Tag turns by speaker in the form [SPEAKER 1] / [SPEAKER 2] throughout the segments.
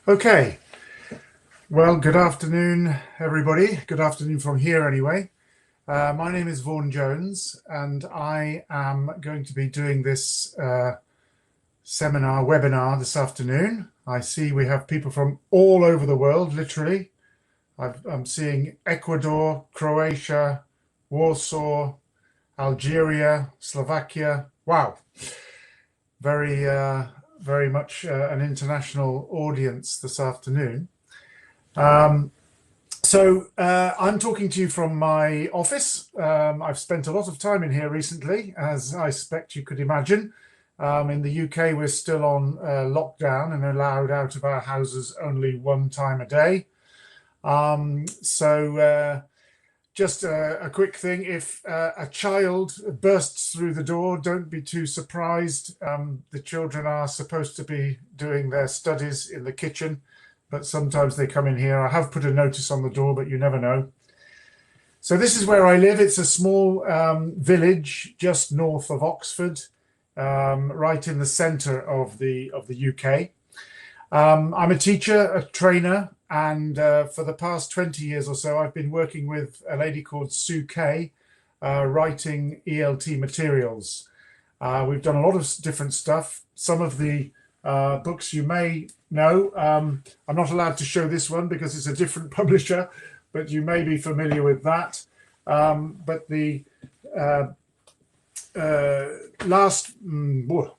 [SPEAKER 1] Okay, well, good afternoon, everybody. Good afternoon from here, anyway. My name is Vaughan Jones, and I am going to be doing this webinar this afternoon. I see we have people from all over the world, literally. I'm seeing Ecuador, Croatia, Warsaw, Algeria, Slovakia. Wow, very much an international audience this afternoon. I'm talking to you from my office. I've spent a lot of time in here recently, as I expect you could imagine. In the UK, we're still on lockdown and allowed out of our houses only one time a day. Just a quick thing, if a child bursts through the door, don't be too surprised. The children are supposed to be doing their studies in the kitchen, but sometimes they come in here. I have put a notice on the door, but you never know. So this is where I live. It's a small village just north of Oxford, right in the centre of the UK. I'm a teacher, a trainer, and for the past 20 years or so, I've been working with a lady called Sue Kay, writing ELT materials. We've done a lot of different stuff. Some of the books you may know. I'm not allowed to show this one because it's a different publisher, but you may be familiar with that. But the last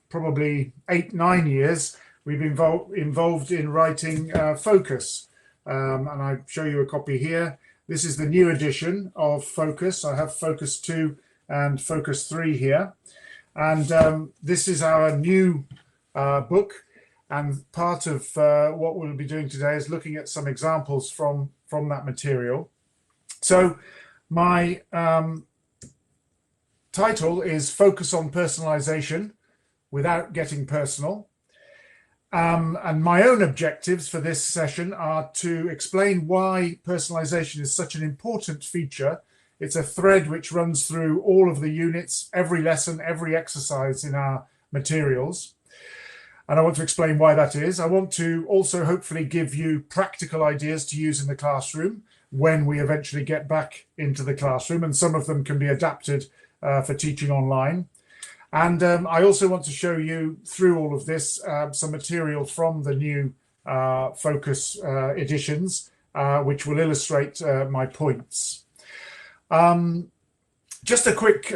[SPEAKER 1] probably 8-9 years, we've been involved in writing Focus. And I show you a copy here. This is the new edition of Focus. I have Focus 2 and Focus 3 here. And this is our new book. And part of what we'll be doing today is looking at some examples from that material. So my title is Focus on Personalisation Without Getting Personal. And my own objectives for this session are to explain why personalisation is such an important feature. It's a thread which runs through all of the units, every lesson, every exercise in our materials. And I want to explain why that is. I want to also hopefully give you practical ideas to use in the classroom when we eventually get back into the classroom, and some of them can be adapted for teaching online. And I also want to show you through all of this some material from the new Focus editions, which will illustrate my points. Just a quick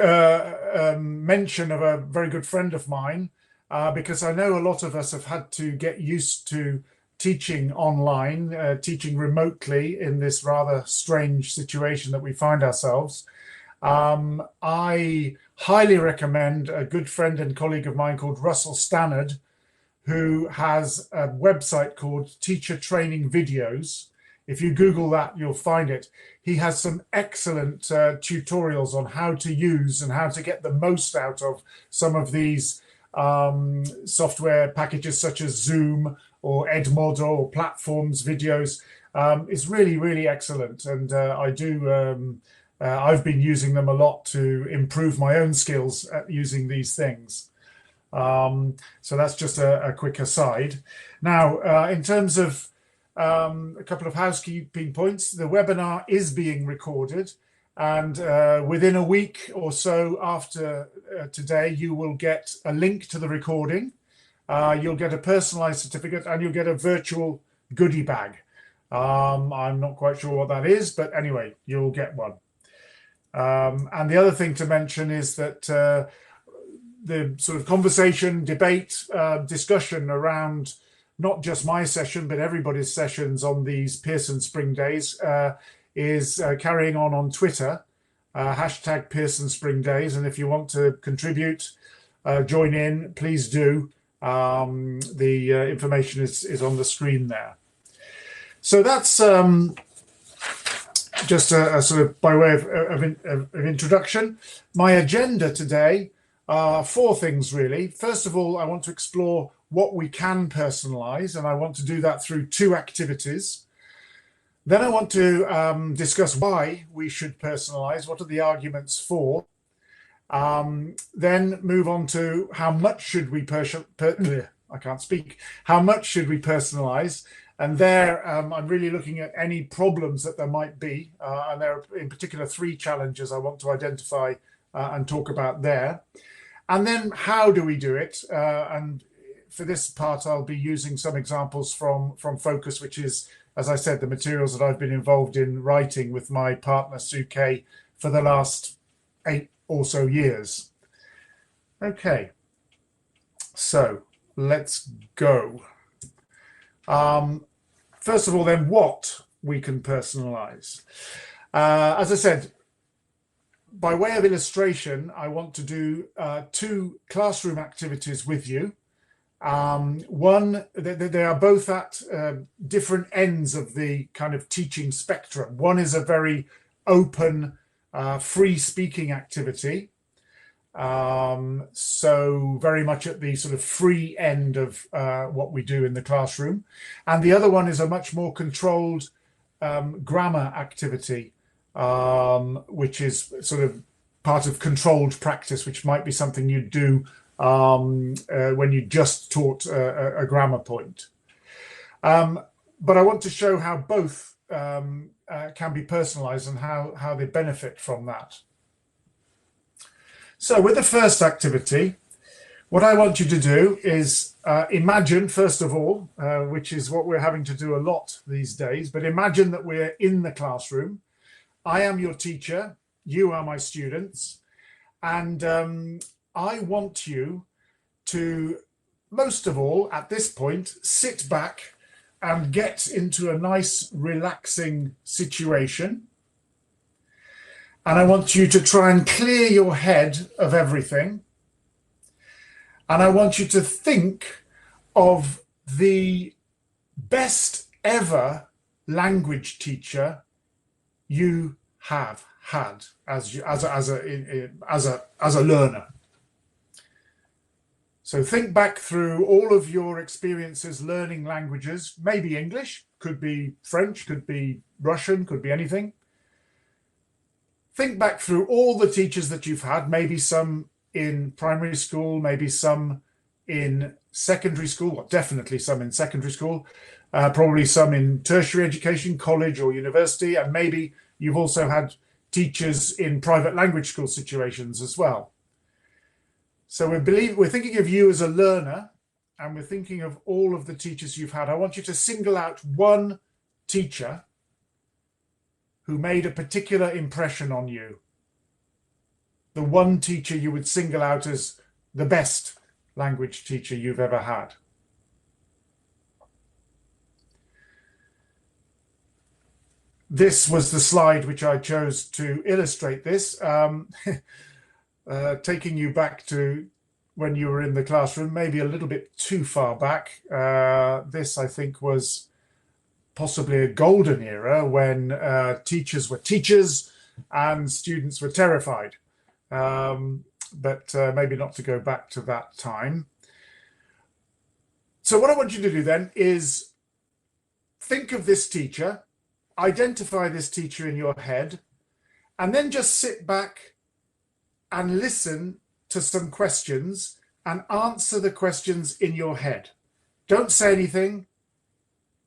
[SPEAKER 1] mention of a very good friend of mine, because I know a lot of us have had to get used to teaching online, teaching remotely in this rather strange situation that we find ourselves. I highly recommend a good friend and colleague of mine called Russell Stannard, who has a website called Teacher Training Videos. If you Google that, you'll find it. He has some excellent tutorials on how to use and how to get the most out of some of these software packages such as Zoom or Edmodo or platforms, videos. It's really, really excellent. And I've been using them a lot to improve my own skills at using these things. So that's just a quick aside. Now, in terms of a couple of housekeeping points, the webinar is being recorded, and within a week or so after today, you will get a link to the recording. You'll get a personalized certificate, and you'll get a virtual goodie bag. I'm not quite sure what that is, but anyway, you'll get one. And the other thing to mention is that the sort of conversation, debate, discussion around not just my session, but everybody's sessions on these Pearson Spring Days is carrying on Twitter, hashtag Pearson Spring Days. And if you want to contribute, join in, please do. The information is on the screen there. So that's just a sort of by way of introduction. My agenda today are 4 things, really. First of all, I want to explore what we can personalize, and I want to do that through 2 activities. Then I want to discuss why we should personalize, what are the arguments for. Then move on to how much should we how much should we personalize, And there, I'm really looking at any problems that there might be. And there are in particular 3 challenges I want to identify and talk about there. And then how do we do it? And for this part, I'll be using some examples from Focus, which is, as I said, the materials that I've been involved in writing with my partner, Sue Kay, for the last 8 or so years. Okay, so let's go. First of all, then, what we can personalize. As I said, by way of illustration, I want to do 2 classroom activities with you. One, they are both at different ends of the kind of teaching spectrum. One is a very open, free speaking activity. So very much at the sort of free end of what we do in the classroom. And the other one is a much more controlled grammar activity, which is sort of part of controlled practice, which might be something you do when you just taught a grammar point. But I want to show how both can be personalized and how they benefit from that. So with the first activity, what I want you to do is imagine, first of all, which is what we're having to do a lot these days, but imagine that we're in the classroom. I am your teacher, you are my students, and I want you to, most of all, at this point, sit back and get into a nice, relaxing situation. And I want you to try and clear your head of everything. And I want you to think of the best ever language teacher you have had as a learner. So think back through all of your experiences learning languages, maybe English, could be French, could be Russian, could be anything. Think back through all the teachers that you've had, maybe some in primary school, maybe some in secondary school, well, definitely some in secondary school, probably some in tertiary education, college or university, and maybe you've also had teachers in private language school situations as well. So we're thinking of you as a learner, and we're thinking of all of the teachers you've had. I want you to single out one teacher who made a particular impression on you. The one teacher you would single out as the best language teacher you've ever had. This was the slide which I chose to illustrate this, taking you back to when you were in the classroom, maybe a little bit too far back. This, I think, was possibly a golden era when teachers were teachers and students were terrified. But maybe not to go back to that time. So what I want you to do then is think of this teacher, identify this teacher in your head, and then just sit back and listen to some questions and answer the questions in your head. Don't say anything.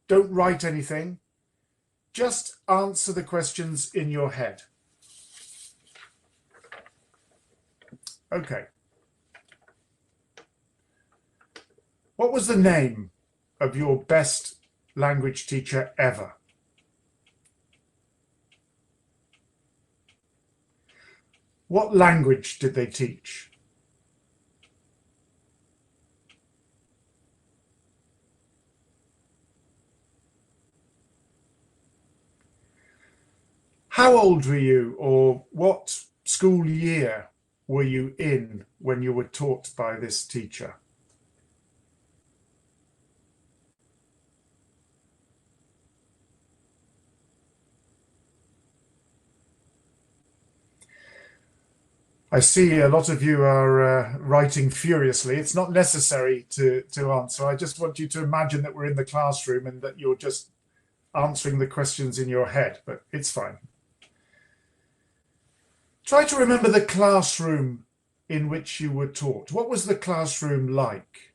[SPEAKER 1] Don't write anything. Just answer the questions in your head. Okay. What was the name of your best language teacher ever? What language did they teach? How old were you, or what school year were you in when you were taught by this teacher? I see a lot of you are writing furiously. It's not necessary to answer. I just want you to imagine that we're in the classroom and that you're just answering the questions in your head, but it's fine. Try to remember the classroom in which you were taught. What was the classroom like?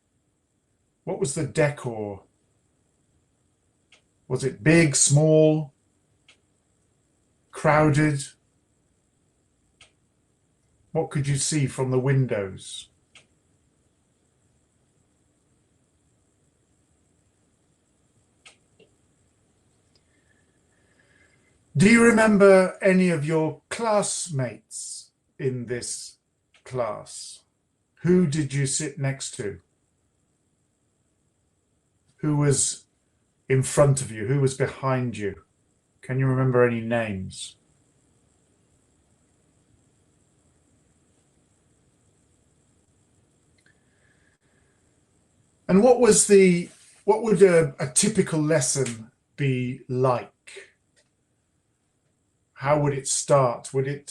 [SPEAKER 1] What was the decor? Was it big, small, crowded? What could you see from the windows? Do you remember any of your classmates in this class? Who did you sit next to? Who was in front of you? Who was behind you? Can you remember any names? And what would a typical lesson be like? How would it start? Were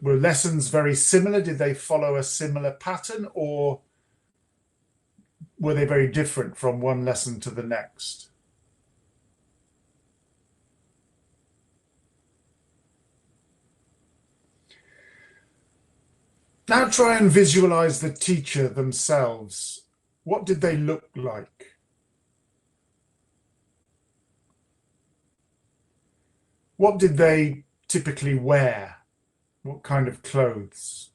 [SPEAKER 1] lessons very similar? Did they follow a similar pattern, or were they very different from one lesson to the next? Now try and visualize the teacher themselves. What did they look like? What did they typically wear? What kind of clothes?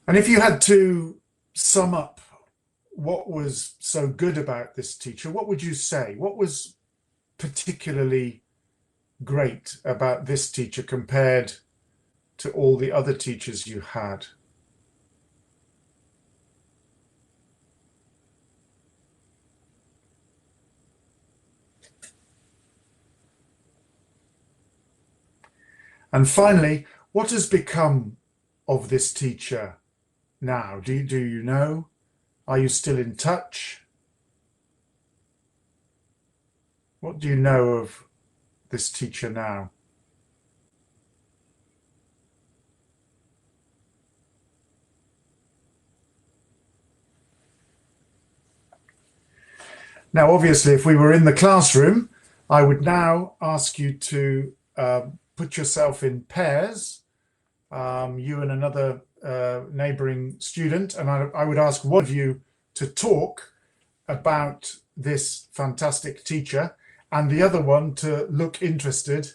[SPEAKER 1] And if you had to sum up what was so good about this teacher, what would you say? What was particularly great about this teacher compared to all the other teachers you had? And finally, what has become of this teacher now? Do you know? Are you still in touch? What do you know of this teacher now? Now, obviously, if we were in the classroom, I would now ask you to put yourself in pairs, you and another neighbouring student, and I would ask one of you to talk about this fantastic teacher and the other one to look interested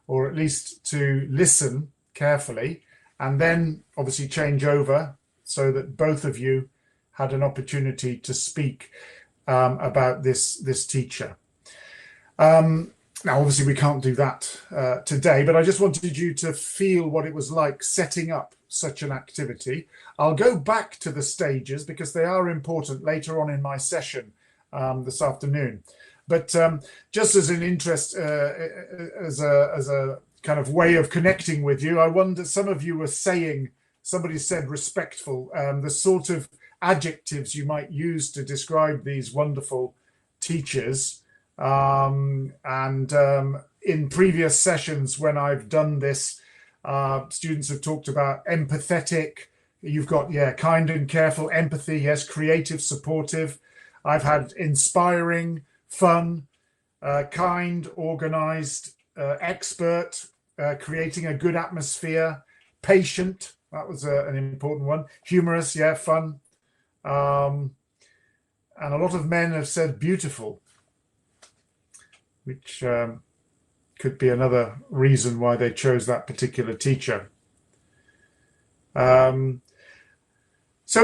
[SPEAKER 1] or at least to listen carefully, and then obviously change over so that both of you had an opportunity to speak about this teacher. Now, obviously, we can't do that today, but I just wanted you to feel what it was like setting up such an activity. I'll go back to the stages because they are important later on in my session this afternoon. But just as an interest, as a kind of way of connecting with you, I wonder, some of you were saying, somebody said respectful, the sort of adjectives you might use to describe these wonderful teachers. In previous sessions when I've done this, students have talked about empathetic. You've got, kind and careful, empathy, yes, creative, supportive. I've had inspiring, fun, kind, organized, expert, creating a good atmosphere, patient, that was an important one, humorous, fun. And a lot of men have said beautiful, which could be another reason why they chose that particular teacher. So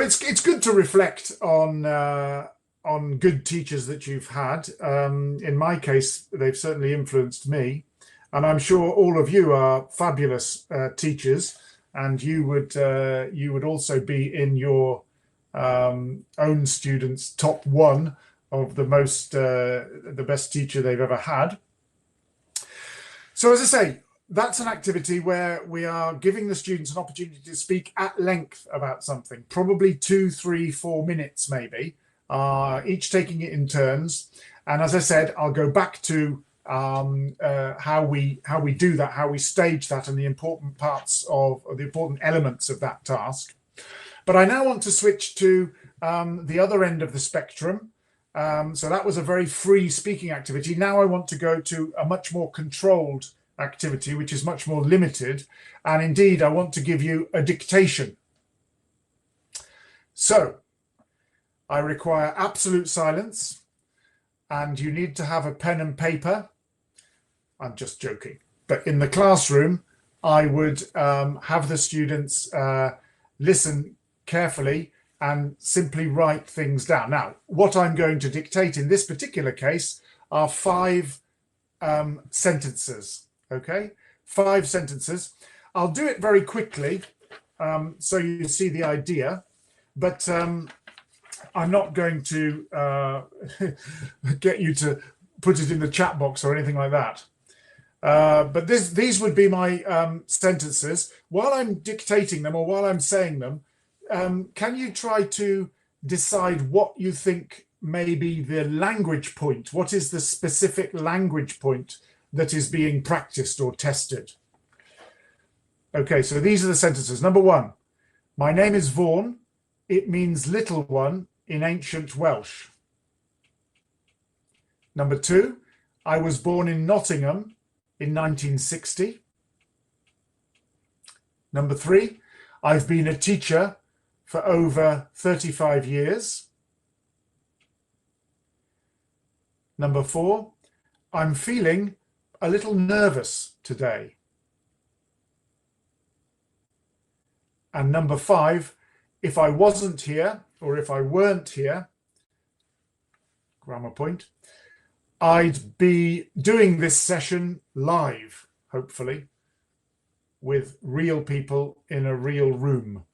[SPEAKER 1] it's good to reflect on good teachers that you've had. In my case, they've certainly influenced me, and I'm sure all of you are fabulous teachers, and you would also be in your own students' top one of the best teacher they've ever had. So as I say, that's an activity where we are giving the students an opportunity to speak at length about something, probably 2, 3, 4 minutes maybe, each taking it in turns. And as I said, I'll go back to how we do that, how we stage that, and the important parts of, or the important elements of that task. But I now want to switch to the other end of the spectrum. So that was a very free speaking activity. Now I want to go to a much more controlled activity, which is much more limited. And indeed, I want to give you a dictation. So I require absolute silence, and you need to have a pen and paper. I'm just joking. But in the classroom, I would have the students listen carefully and simply write things down. Now, what I'm going to dictate in this particular case are 5 sentences, okay? 5 sentences. I'll do it very quickly so you see the idea, but I'm not going to get you to put it in the chat box or anything like that. But these would be my sentences. While I'm dictating them or while I'm saying them, can you try to decide what you think may be the language point? What is the specific language point that is being practiced or tested? Okay, so these are the sentences. Number 1, my name is Vaughan. It means little one in ancient Welsh. Number 2, I was born in Nottingham in 1960. Number 3, I've been a teacher for over 35 years. Number 4, I'm feeling a little nervous today. And number 5, if I wasn't here or if I weren't here, grammar point, I'd be doing this session live, hopefully, with real people in a real room.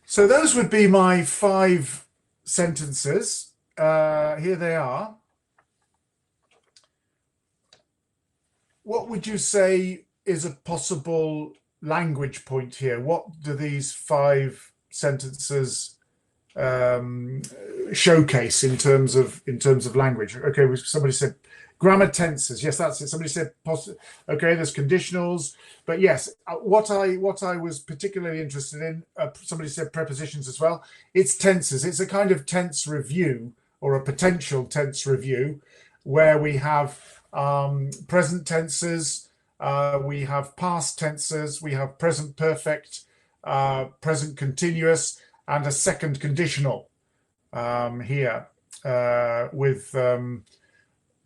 [SPEAKER 1] So those would be my 5 sentences. Here they are. What would you say is a possible language point here? What do these 5 sentences showcase in terms of language? Okay, somebody said grammar tenses. Yes, that's it. Somebody said okay, there's conditionals, but yes, what I was particularly interested in, somebody said prepositions as well. It's tenses. It's a kind of tense review or a potential tense review where we have present tenses, we have past tenses, we have present perfect, present continuous, and a second conditional here with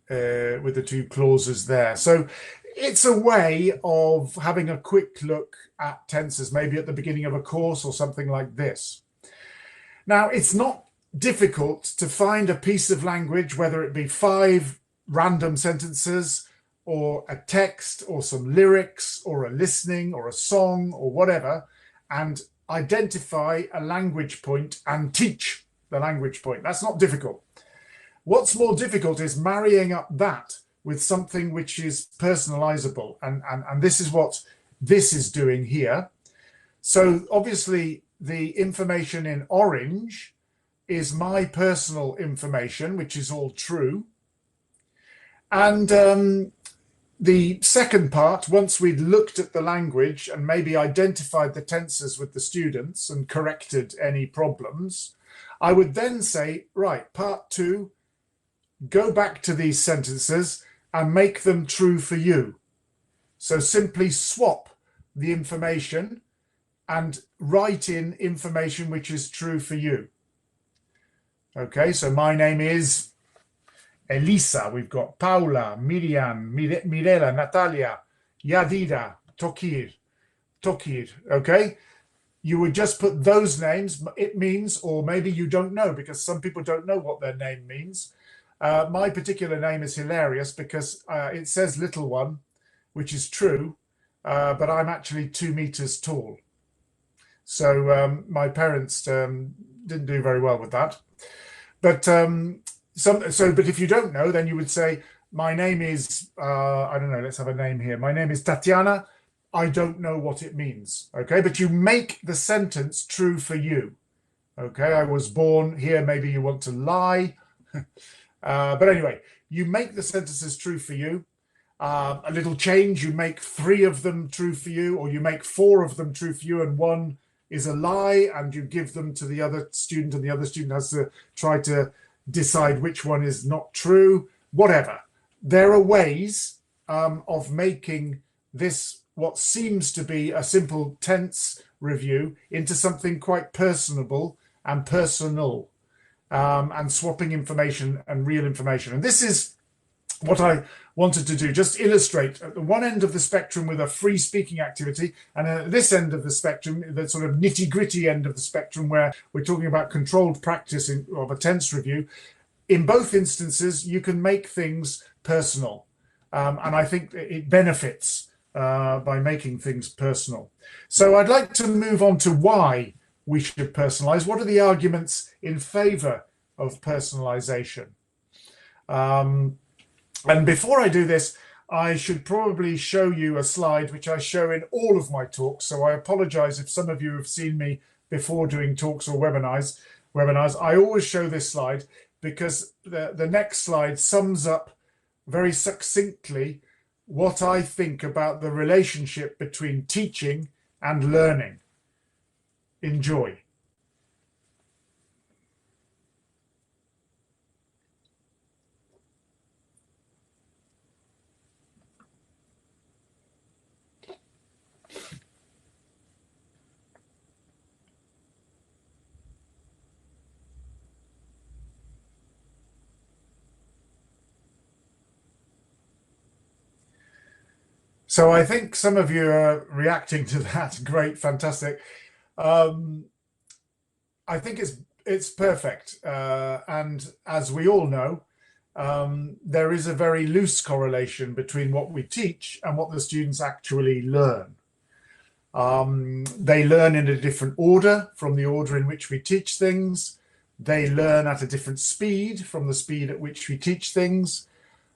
[SPEAKER 1] the 2 clauses there. So it's a way of having a quick look at tenses, maybe at the beginning of a course or something like this. Now, it's not difficult to find a piece of language, whether it be 5 random sentences or a text or some lyrics or a listening or a song or whatever, and identify a language point and teach the language point. That's not difficult. What's more difficult is marrying up that with something which is personalizable. And this is what this is doing here. So obviously the information in orange is my personal information, which is all true. And the second part, once we'd looked at the language and maybe identified the tenses with the students and corrected any problems, I would then say, right, part 2, go back to these sentences and make them true for you. So simply swap the information and write in information which is true for you. Okay, so my name is Elisa. We've got Paula, Miriam, Mirela, Natalia, Yadida, Tokir. Okay, you would just put those names. It means, or maybe you don't know, because some people don't know what their name means. My particular name is hilarious because it says little one, which is true, but I'm actually 2 meters tall. So my parents didn't do very well with that. But but if you don't know, then you would say, my name is, I don't know, let's have a name here. My name is Tatiana. I don't know what it means. Okay, but you make the sentence true for you. Okay, I was born here. Maybe you want to lie. But anyway, you make the sentences true for you. A little change, you make 3 of them true for you, or you make 4 of them true for you, and 1 is a lie, and you give them to the other student, and the other student has to try to decide which one is not true. whatever. There are ways of making this, what seems to be a simple tense review, into something quite personable and personal, and swapping information and real information. And this is what I wanted to do, just illustrate at the one end of the spectrum with a free speaking activity, and at this end of the spectrum, the sort of nitty gritty end of the spectrum, where we're talking about controlled practice of a tense review. In both instances, you can make things personal. And I think it benefits by making things personal. So I'd like to move on to why we should personalize. What are the arguments in favor of personalization? And before I do this, I should probably show you a slide which I show in all of my talks. So I apologize if some of you have seen me before doing talks or webinars. I always show this slide because the next slide sums up very succinctly what I think about the relationship between teaching and learning. Enjoy. So I think some of you are reacting to that. Great, fantastic. I think it's perfect. And as we all know, there is a very loose correlation between what we teach and what the students actually learn. They learn in a different order from the order in which we teach things. They learn at a different speed from the speed at which we teach things.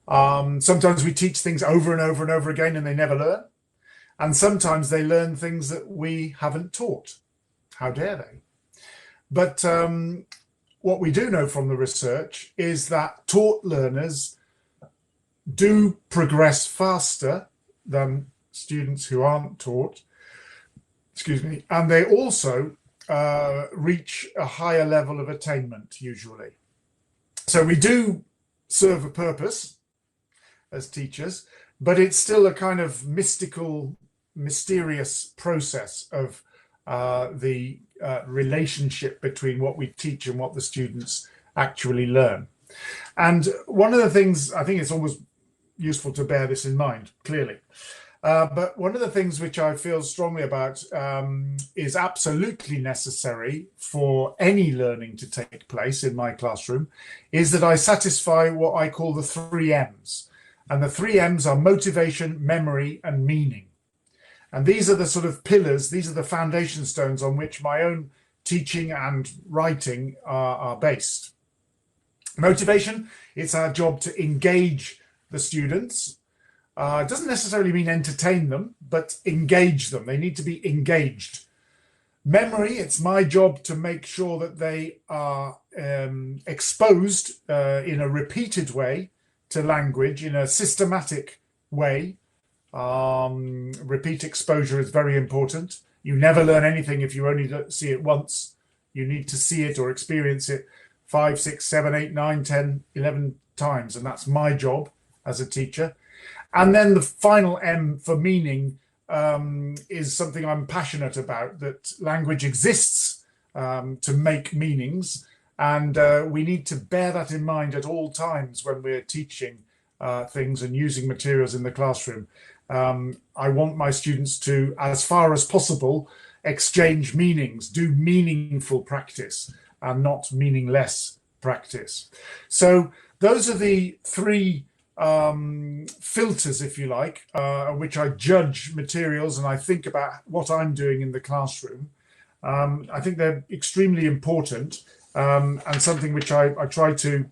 [SPEAKER 1] Sometimes we teach things over and over and over again and they never learn. And sometimes they learn things that we haven't taught. How dare they? But what we do know from the research is that taught learners do progress faster than students who aren't taught. Excuse me. And they also reach a higher level of attainment usually. So we do serve a purpose as teachers, but it's still a kind of mystical, mysterious process of the relationship between what we teach and what the students actually learn. And one of the things, I think it's almost useful to bear this in mind, clearly. But one of the things which I feel strongly about is absolutely necessary for any learning to take place in my classroom is that I satisfy what I call the 3 M's. And the 3 M's are motivation, memory, and meaning. And these are the sort of pillars, these are the foundation stones on which my own teaching and writing are based. Motivation, it's our job to engage the students. It doesn't necessarily mean entertain them, but engage them. They need to be engaged. Memory, it's my job to make sure that they are exposed in a repeated way to language in a systematic way. Repeat exposure is very important. You never learn anything if you only see it once. You need to see it or experience it 5, 6, 7, 8, 9, 10, 11 times. And that's my job as a teacher. And then the final M for meaning is something I'm passionate about, that language exists to make meanings. And we need to bear that in mind at all times when we're teaching things and using materials in the classroom. I want my students to, as far as possible, exchange meanings, do meaningful practice and not meaningless practice. So those are the 3 filters, if you like, which I judge materials and I think about what I'm doing in the classroom. I think they're extremely important. And something which I try to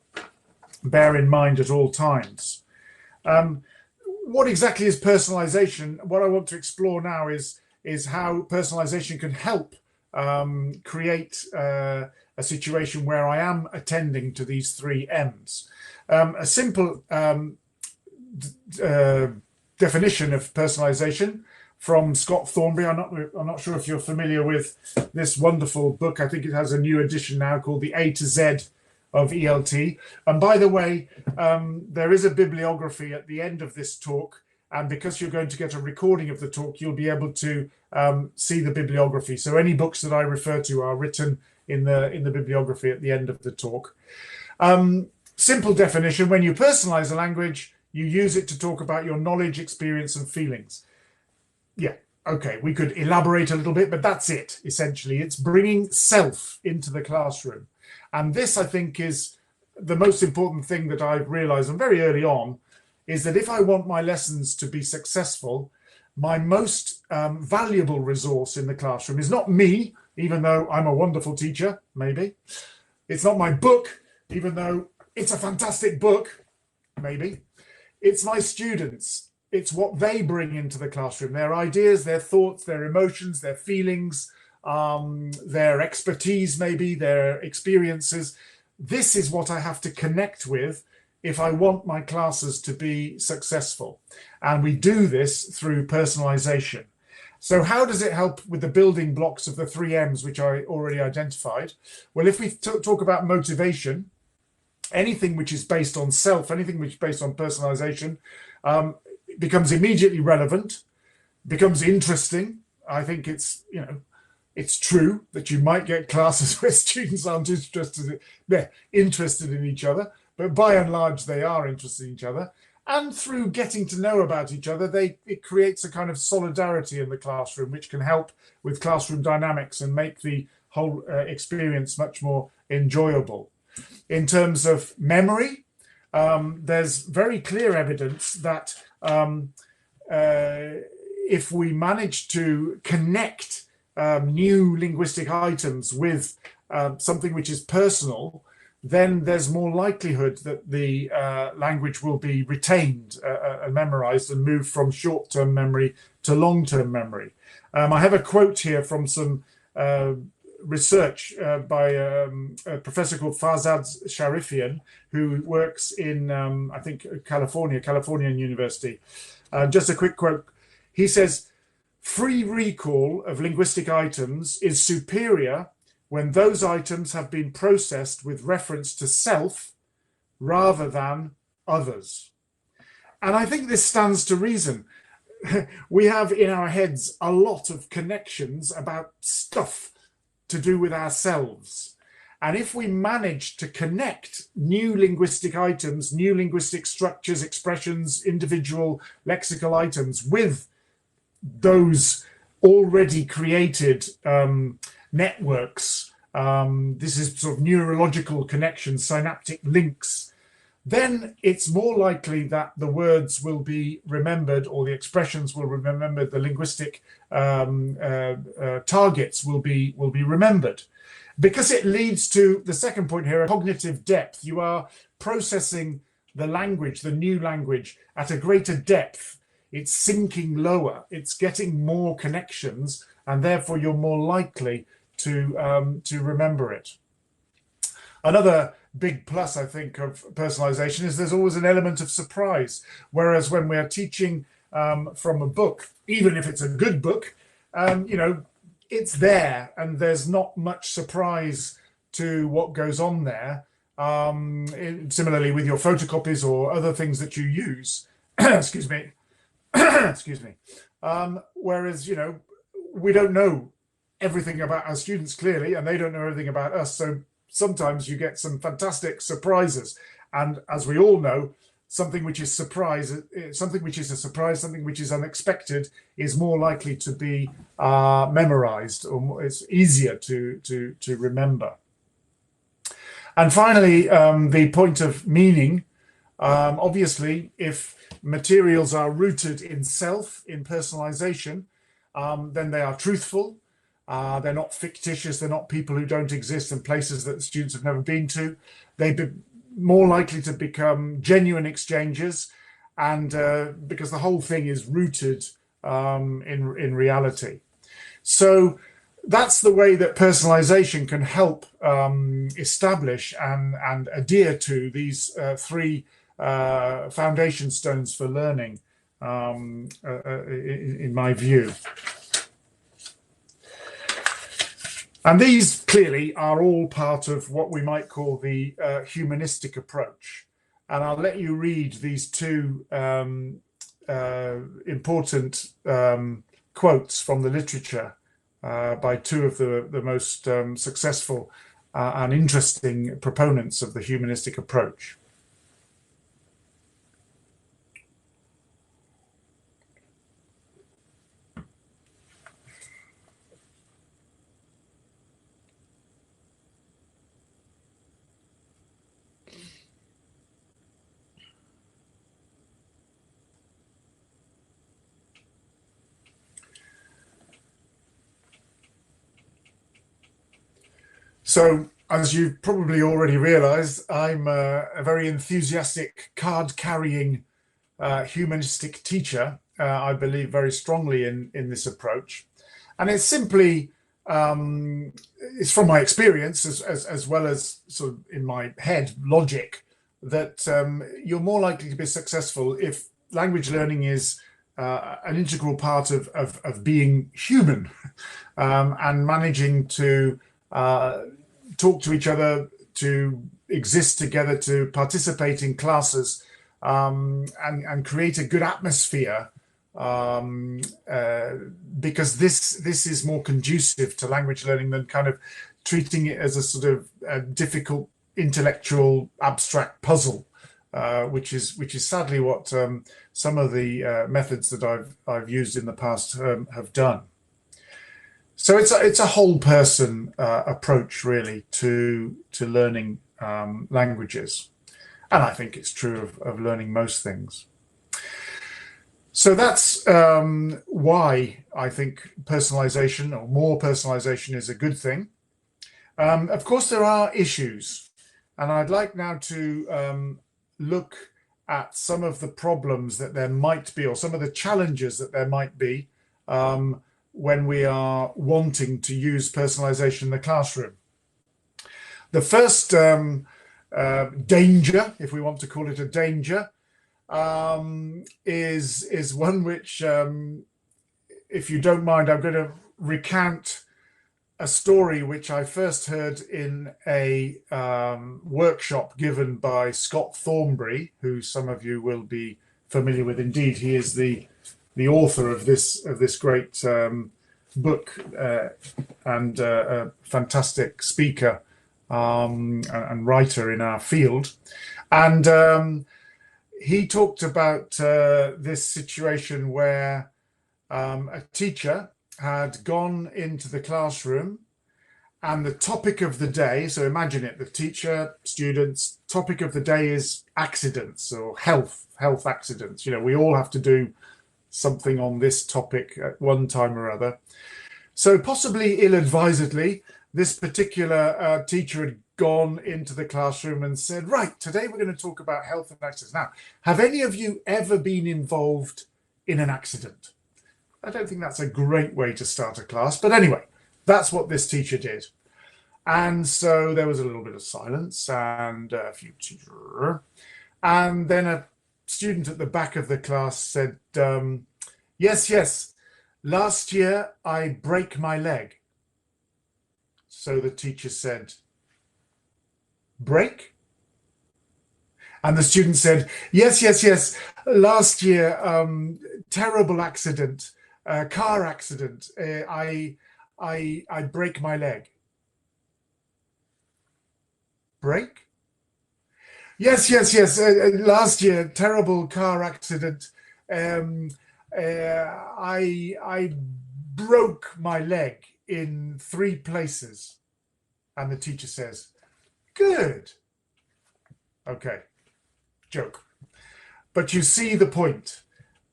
[SPEAKER 1] bear in mind at all times. What exactly is personalization? What I want to explore now is how personalization can help create a situation where I am attending to these 3 M's. A simple definition of personalization from Scott Thornbury. I'm not sure if you're familiar with this wonderful book. I think it has a new edition now called The A to Z of ELT. And by the way, there is a bibliography at the end of this talk. And because you're going to get a recording of the talk, you'll be able to see the bibliography. So any books that I refer to are written in the bibliography at the end of the talk. Simple definition: when you personalize a language, you use it to talk about your knowledge, experience, and feelings. Yeah, okay, we could elaborate a little bit, but that's it, essentially. It's bringing self into the classroom. And this, I think, is the most important thing that I've realized, and very early on, is that if I want my lessons to be successful, my most valuable resource in the classroom is not me, even though I'm a wonderful teacher, maybe. It's not my book, even though it's a fantastic book, maybe. It's my students. It's what they bring into the classroom, their ideas, their thoughts, their emotions, their feelings, their expertise, maybe, their experiences. This is what I have to connect with if I want my classes to be successful. And we do this through personalization. So how does it help with the building blocks of the 3 M's, which I already identified? Well, if we talk about motivation, anything which is based on self, anything which is based on personalization, becomes immediately relevant, becomes interesting. I think it's, it's true that you might get classes where students aren't interested, they're interested in each other, but by and large, they are interested in each other. And through getting to know about each other, it creates a kind of solidarity in the classroom, which can help with classroom dynamics and make the whole experience much more enjoyable. In terms of memory, there's very clear evidence that if we manage to connect new linguistic items with something which is personal, then there's more likelihood that the language will be retained and memorized and move from short-term memory to long-term memory. I have a quote here from some research by a professor called Farzad Sharifian, who works in, I think, Californian University. Just a quick quote. He says, "Free recall of linguistic items is superior when those items have been processed with reference to self rather than others." And I think this stands to reason. We have in our heads a lot of connections about stuff to do with ourselves. And if we manage to connect new linguistic items, new linguistic structures, expressions, individual lexical items with those already created networks, this is sort of neurological connections, synaptic links, then it's more likely that the words will be remembered, or the expressions will be remembered, the linguistic targets will be remembered. Because it leads to the second point here, cognitive depth. You are processing the language, the new language, at a greater depth. It's sinking lower, it's getting more connections, and therefore you're more likely to remember it. Another big plus, I think, of personalization is there's always an element of surprise. Whereas when we're teaching from a book, even if it's a good book, it's there and there's not much surprise to what goes on there. Similarly with your photocopies or other things that you use, excuse me, excuse me. Whereas, we don't know everything about our students clearly, and they don't know everything about us. So sometimes you get some fantastic surprises. And as we all know, something which is a surprise, something which is unexpected is more likely to be memorized, or it's easier to remember. And finally, the point of meaning. Obviously, if materials are rooted in self, in personalization, then they are truthful. They're not fictitious. They're not people who don't exist in places that students have never been to. They'd be more likely to become genuine exchanges, and because the whole thing is rooted in reality. So that's the way that personalization can help establish and adhere to these 3 foundation stones for learning, in my view. And these clearly are all part of what we might call the humanistic approach. And I'll let you read these two important quotes from the literature by two of the most successful and interesting proponents of the humanistic approach. So, as you've probably already realized, I'm a very enthusiastic, card-carrying humanistic teacher. I believe very strongly in this approach. And it's simply, it's from my experience as well as sort of in my head logic, that you're more likely to be successful if language learning is an integral part of being human and managing to talk to each other, to exist together, to participate in classes, and create a good atmosphere, because this is more conducive to language learning than kind of treating it as a sort of a difficult intellectual abstract puzzle, which is sadly what some of the methods that I've used in the past have done. So it's a whole person approach really to learning languages, and I think it's true of learning most things. So that's why I think personalization or more personalization is a good thing. Of course, there are issues, and I'd like now to look at some of the problems that there might be, or some of the challenges that there might be when we are wanting to use personalization in the classroom. The first danger, if we want to call it a danger, is one which, if you don't mind, I'm going to recount a story which I first heard in a workshop given by Scott Thornbury, who some of you will be familiar with. Indeed, he is the author of this great book and a fantastic speaker and writer in our field. And he talked about this situation where a teacher had gone into the classroom, and the topic of the day, so imagine it, the teacher, students, topic of the day is accidents or health accidents. You know, we all have to do something on this topic at one time or other. So possibly ill-advisedly, this particular teacher had gone into the classroom and said, right, today we're going to talk about health and accidents. Now, have any of you ever been involved in an accident? I don't think that's a great way to start a class, but anyway, that's what this teacher did. And so there was a little bit of silence and a few teachers, and then a student at the back of the class said, yes, last year I break my leg. So the teacher said, break? And the student said, yes, last year, terrible accident, car accident, I break my leg. Break? Yes, last year, terrible car accident, I broke my leg in 3 places. And the teacher says, good. Okay, joke. But you see the point.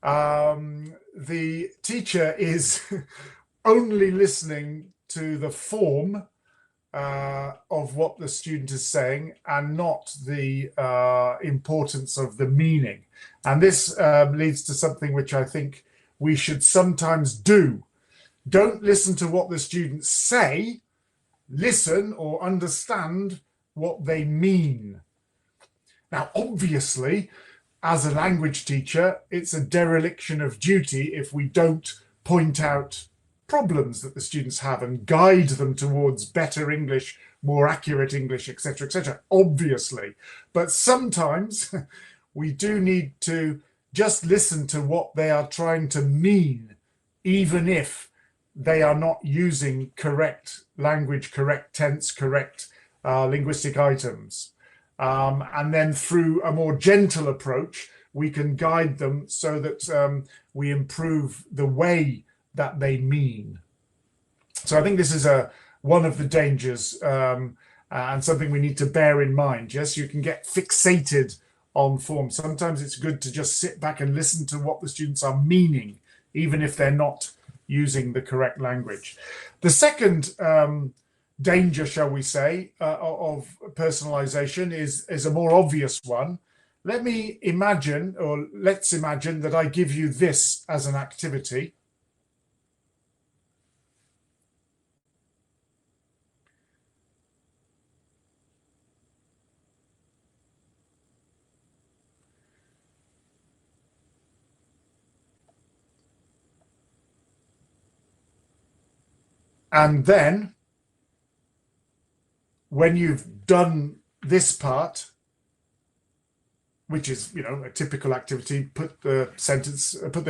[SPEAKER 1] The teacher is only listening to the form of what the student is saying and not the importance of the meaning. And this leads to something which I think we should sometimes do. Don't listen to what the students say, listen or understand what they mean. Now, obviously, as a language teacher, it's a dereliction of duty if we don't point out problems that the students have and guide them towards better English, more accurate English, etc., obviously. But sometimes we do need to just listen to what they are trying to mean, even if they are not using correct language, correct tense, correct linguistic items. And then through a more gentle approach, we can guide them so that we improve the way that they mean. So I think this is one of the dangers and something we need to bear in mind. Yes, you can get fixated on form. Sometimes it's good to just sit back and listen to what the students are meaning, even if they're not using the correct language. The second danger, shall we say, of personalization is a more obvious one. Let's imagine that I give you this as an activity. And then when you've done this part, which is, a typical activity, put the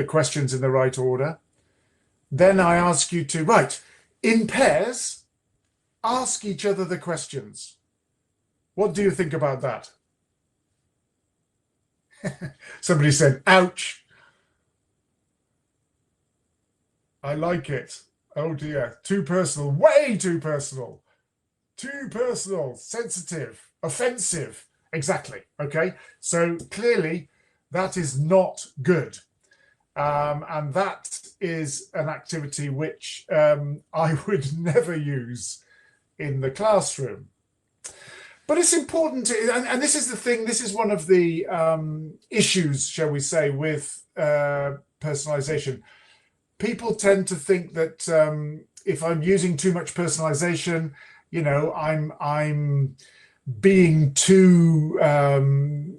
[SPEAKER 1] questions in the right order. Then I ask you to, right, in pairs, ask each other the questions. What do you think about that? Somebody said, ouch. I like it. Oh dear, too personal, way too personal. Too personal, sensitive, offensive. Exactly. Okay. So clearly that is not good. And that is an activity which I would never use in the classroom. But it's important to, and this is the thing, this is one of the issues, shall we say, with personalization. People tend to think that if I'm using too much personalization, I'm being too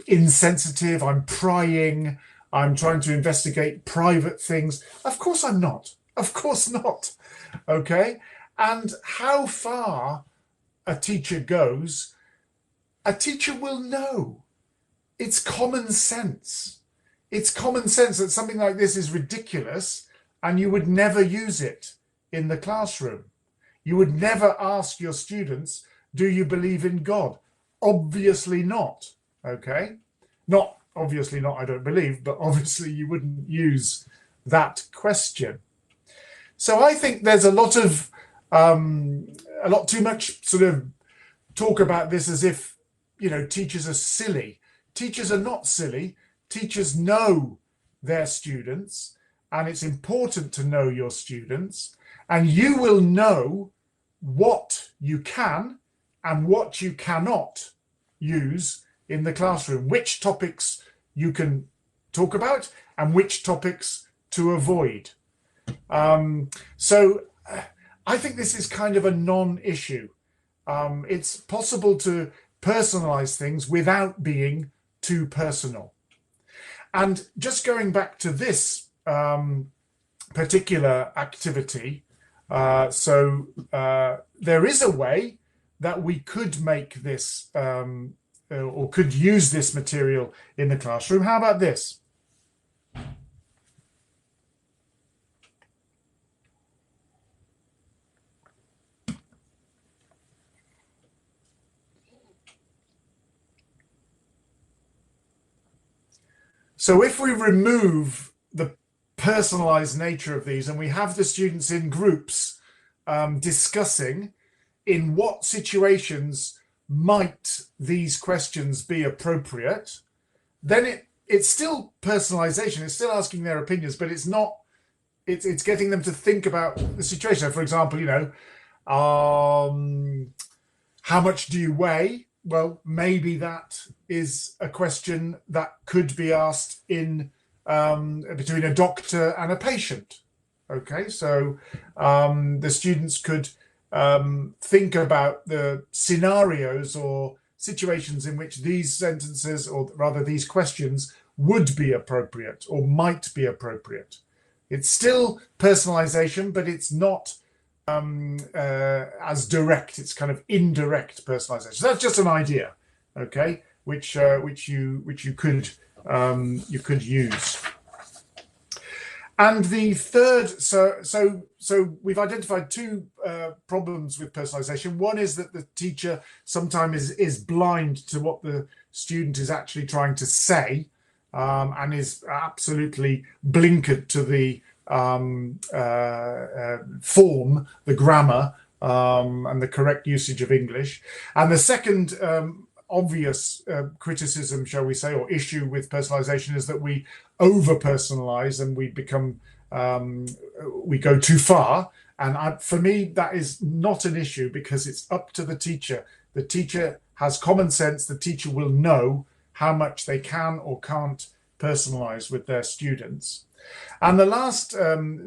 [SPEAKER 1] insensitive, I'm prying, I'm trying to investigate private things. Of course I'm not. Of course not. Okay? And how far a teacher goes, a teacher will know. It's common sense. It's common sense that something like this is ridiculous and you would never use it in the classroom. You would never ask your students, do you believe in God? Obviously not, okay? Not obviously not, I don't believe, but obviously you wouldn't use that question. So I think there's a lot too much sort of talk about this as if, teachers are silly. Teachers are not silly. Teachers know their students, and it's important to know your students, and you will know what you can and what you cannot use in the classroom, which topics you can talk about and which topics to avoid. So I think this is kind of a non-issue. It's possible to personalize things without being too personal. And just going back to this particular activity, there is a way that we could make this or could use this material in the classroom. How about this? So if we remove the personalized nature of these and we have the students in groups discussing in what situations might these questions be appropriate, then it's still personalization. It's still asking their opinions, but it's not. It's getting them to think about the situation. For example, how much do you weigh? Well, maybe that is a question that could be asked in between a doctor and a patient. Okay, so the students could think about the scenarios or situations in which these sentences, or rather these questions, would be appropriate or might be appropriate It's still personalization, but it's not as direct. It's kind of indirect personalization. So that's just an idea, okay, which you could use. And the third, so we've identified two problems with personalization. One is that the teacher sometimes is blind to what the student is actually trying to say, and is absolutely blinkered to the form, the grammar, and the correct usage of English. And the second obvious criticism, shall we say, or issue with personalization is that we over personalize and we become we go too far. And for me, that is not an issue, because it's up to the teacher. The teacher has common sense. The teacher will know how much they can or can't personalize with their students. And the last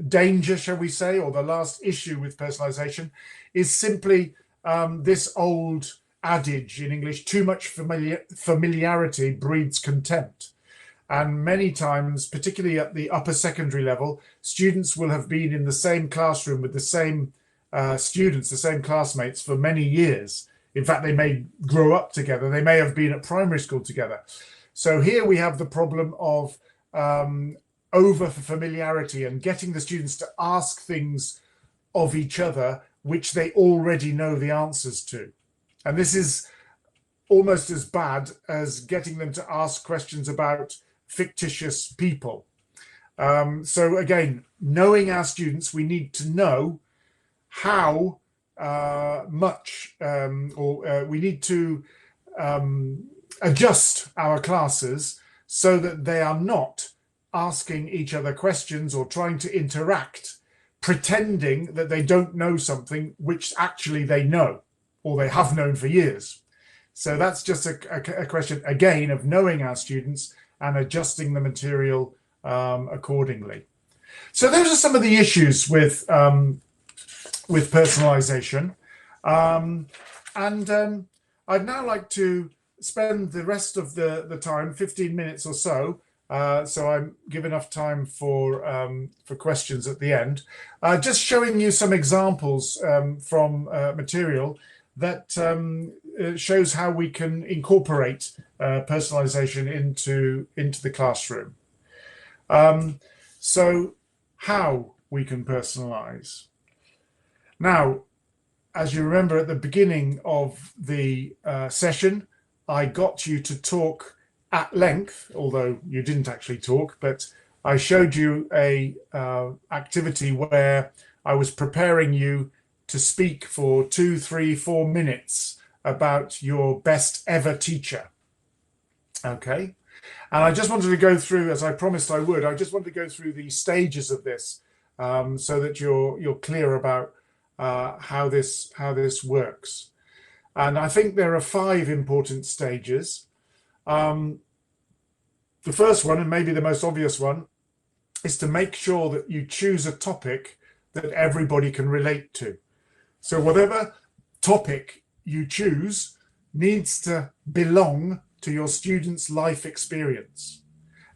[SPEAKER 1] danger, shall we say, or the last issue with personalization is simply this old adage in English: too much familiarity breeds contempt. And many times, particularly at the upper secondary level, students will have been in the same classroom with the same students, the same classmates for many years. In fact, they may grow up together. They may have been at primary school together. So here we have the problem of over familiarity and getting the students to ask things of each other which they already know the answers to. And this is almost as bad as getting them to ask questions about fictitious people. So again, knowing our students, we need to know how much, we need to adjust our classes so that they are not asking each other questions or trying to interact, pretending that they don't know something which actually they know or they have known for years. So that's just a question, again, of knowing our students and adjusting the material accordingly. So those are some of the issues with personalization. I'd now like to spend the rest of the time, 15 minutes or so, so I'm give enough time for questions at the end, just showing you some examples from material that shows how we can incorporate personalization into the classroom. So how we can personalize. Now, as you remember at the beginning of the session, I got you to talk at length, although you didn't actually talk, but I showed you a activity where I was preparing you to speak for 2, 3, 4 minutes about your best ever teacher. Okay. And I just wanted to go through, as I promised I would, I just wanted to go through the stages of this so that you're clear about how this works. And I think there are 5 important stages. The first one, and maybe the most obvious one, is to make sure that you choose a topic that everybody can relate to. So whatever topic you choose needs to belong to your students' life experience.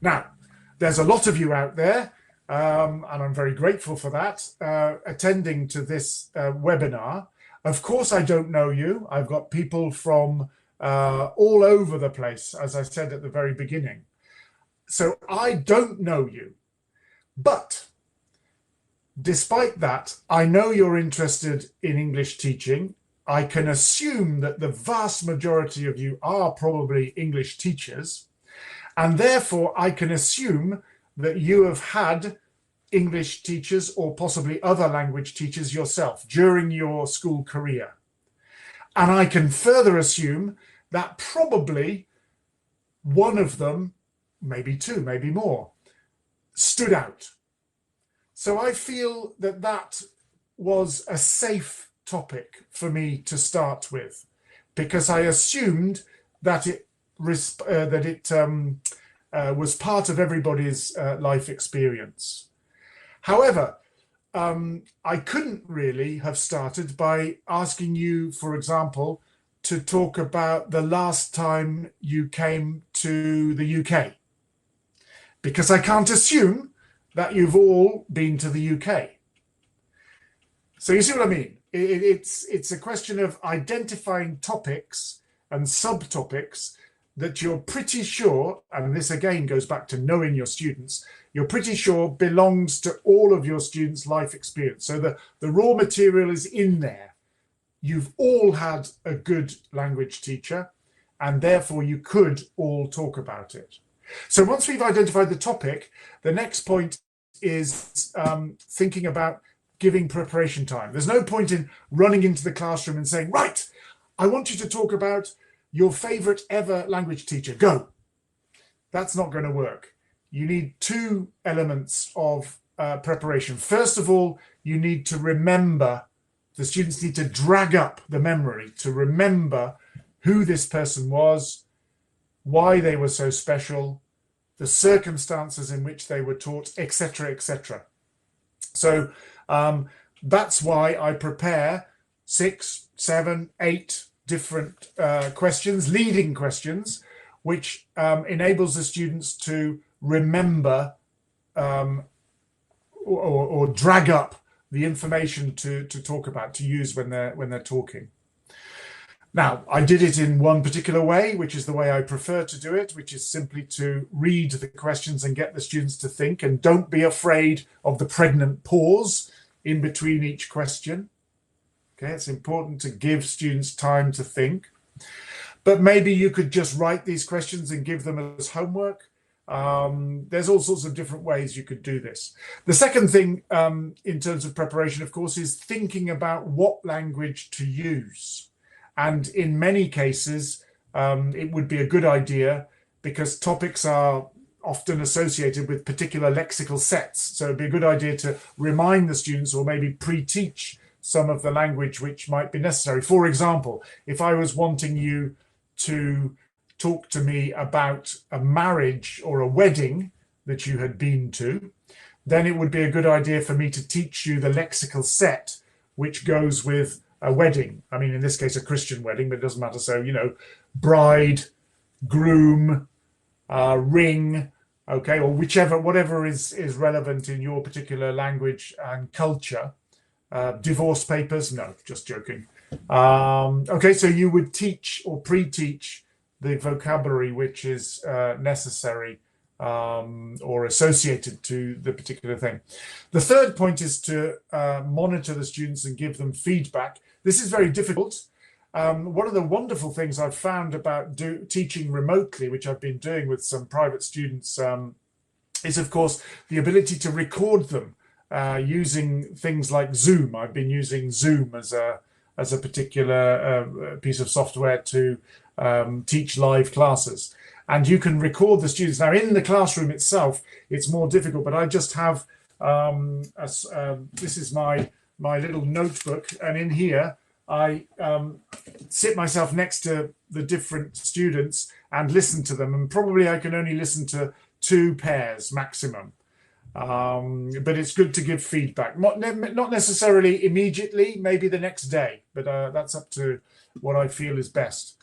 [SPEAKER 1] Now, there's a lot of you out there, and I'm very grateful for that, attending to this webinar. Of course, I don't know you. I've got people from all over the place, as I said at the very beginning. So I don't know you. But despite that, I know you're interested in English teaching. I can assume that the vast majority of you are probably English teachers. And therefore, I can assume that you have had English teachers or possibly other language teachers yourself during your school career. And I can further assume that probably one of them, maybe 2, maybe more, stood out. So I feel that that was a safe topic for me to start with, because I assumed that it was part of everybody's life experience. However, I couldn't really have started by asking you, for example, to talk about the last time you came to the UK, because I can't assume that you've all been to the UK. So you see what I mean? It's a question of identifying topics and subtopics that you're pretty sure, and this again goes back to knowing your students, you're pretty sure belongs to all of your students' life experience. So the raw material is in there. You've all had a good language teacher, and therefore you could all talk about it. So once we've identified the topic, the next point is thinking about giving preparation time. There's no point in running into the classroom and saying, right, I want you to talk about your favorite ever language teacher, go. That's not going to work. You need two elements of preparation. First of all, you need to remember, the students need to drag up the memory to remember who this person was, why they were so special, the circumstances in which they were taught, etc., etc. So that's why I prepare 6, 7, 8 different questions, leading questions, which enables the students to remember or drag up the information to talk about, to use when they're talking. Now, I did it in one particular way, which is the way I prefer to do it, which is simply to read the questions and get the students to think, and don't be afraid of the pregnant pause in between each question. Okay, it's important to give students time to think. But maybe you could just write these questions and give them as homework. There's all sorts of different ways you could do this. The second thing in terms of preparation, of course, is thinking about what language to use. And in many cases, it would be a good idea, because topics are often associated with particular lexical sets. So it'd be a good idea to remind the students, or maybe pre-teach some of the language which might be necessary. For example, if I was wanting you to talk to me about a marriage or a wedding that you had been to, then it would be a good idea for me to teach you the lexical set which goes with a wedding. I mean, in this case, a Christian wedding, but it doesn't matter. So, you know, bride, groom, ring, okay, or whatever is relevant in your particular language and culture. Divorce papers, no, just joking. Okay, so you would teach or pre-teach the vocabulary which is necessary or associated to the particular thing. The third point is to monitor the students and give them feedback. This is very difficult. One of the wonderful things I've found about teaching remotely, which I've been doing with some private students, is of course the ability to record them using things like Zoom. I've been using Zoom as a particular piece of software to teach live classes. And you can record the students. Now, in the classroom itself, it's more difficult, but I just have, this is my little notebook, and in here, I sit myself next to the different students and listen to them. And probably I can only listen to 2 pairs maximum. But it's good to give feedback, not necessarily immediately, maybe the next day, but that's up to what I feel is best.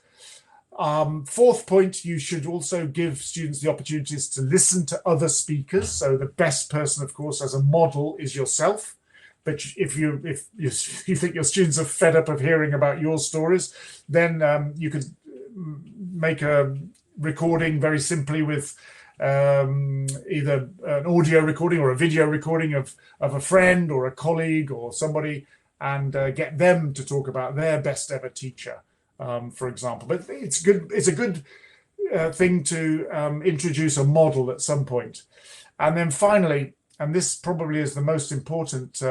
[SPEAKER 1] Fourth point, you should also give students the opportunities to listen to other speakers. So the best person, of course, as a model is yourself. But if you think your students are fed up of hearing about your stories, then you could make a recording very simply with either an audio recording or a video recording of a friend or a colleague or somebody, and get them to talk about their best ever teacher, for example. But it's good. It's a good thing to introduce a model at some point. And then finally, and this probably is the most important